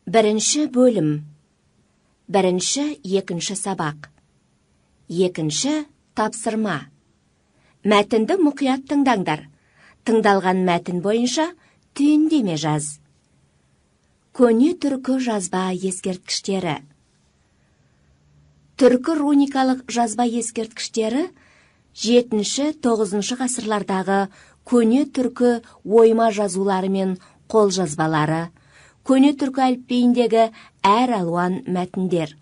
Бірінші бөлім. Бірінші, екінші сабақ. Екінші тапсырма. Мәтінді мұқият тыңдаңдар. Тыңдалған мәтін бойынша түйіндеме жаз. Көне түркі жазба ескерткіштері. Түркі руникалық жазба ескерткіштері 7-9 ғасырлардағы көне түркі ойма жазулары мен қолжазбалары, көне түркі әліпбиіндегі әр алуан мәтіндер.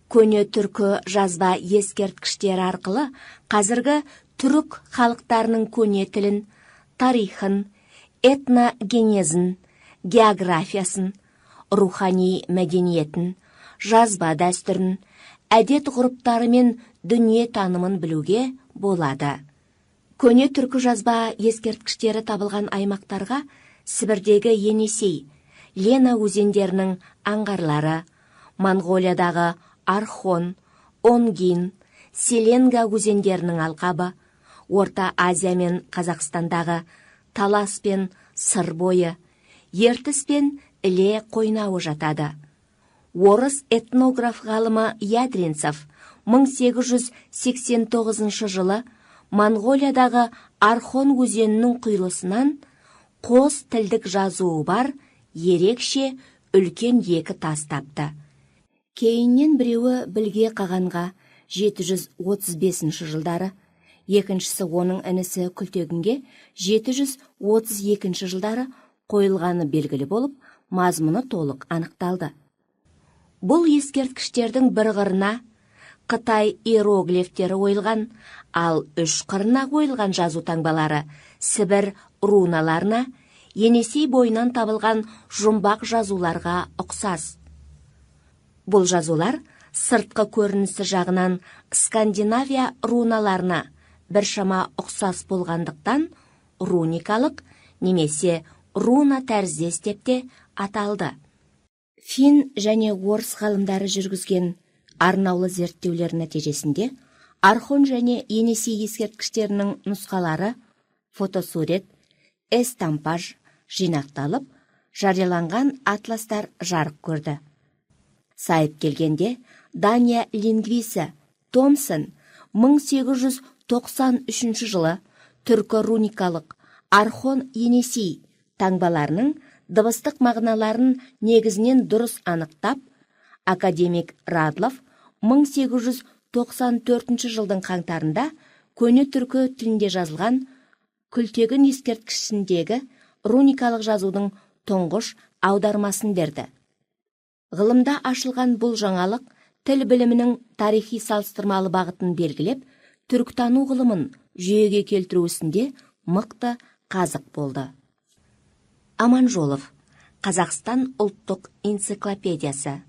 Көне түркі жазба ескерткіштері арқылы қазіргі түрік халықтарының көне тілін, тарихын, этногенезін, географиясын, рухани мәдениетін, жазба дәстүрін, әдет-ғұрыптары мен дүние танымын білуге болады. Көне түркі жазба ескерткіштері табылған аймақтарға Сібірдегі Енесей, Лена өзендерінің аңғарлары, Монғолиядағы Архон, Онгин, Селенга өзендерінің алқабы, Орта Азия мен Қазақстандағы Талас пен Сыр бойы, Ертіс пен Іле қойнауы жатады. Орыс этнограф ғалымы Ядринцев 1889 жылы Монғолиядағы Архон өзенінің құйылысынан қос тілдік жазуы бар ерекше үлкен екі тас тапты. Кейіннен біреуі Білге Қағанға 735 жылдары, екіншісі оның інісі Күлтегінге 732 жылдары қойылғаны белгілі болып, мазмұны толық анықталды. Бұл ескерткіштердің бір қырына Қытай иероглифтері ойылған, ал үш қырына қойылған жазу таңбалары Сібір руналарына, Енесей бойынан табылған жұмбақ жазуларға ұқсас. Бұл жазулар сыртқы көрінісі жағынан Скандинавия руналарына біршама ұқсас болғандықтан руникалық немесе руна тәріздес деп те аталды. Фин және орыс ғалымдары жүргізген арнаулы зерттеулер нәтижесінде Архон және Енесей ескерткіштерінің нұсқалары, фотосурет, эстампаж жинақталып, жарияланған атластар жарық көрді. Сайып келгенде Дания лингвисі Томсон 1893 жылы түркі руникалық Архон Енесей таңбаларының дыбыстық мағыналарын негізінен дұрыс анықтап, академик Радлов 1894 жылдың қаңтарында көне түркі тілінде жазылған Күлтегін ескерткішіндегі руникалық жазудың тұңғыш аудармасын берді. Ғылымда ашылған бұл жаңалық тіл білімінің тарихи салыстырмалы бағытын белгілеп, түркітану ғылымын жүйеге келтіру ісінде мықты қазық болды. Аманжолов, Қазақстан ұлттық энциклопедиясы.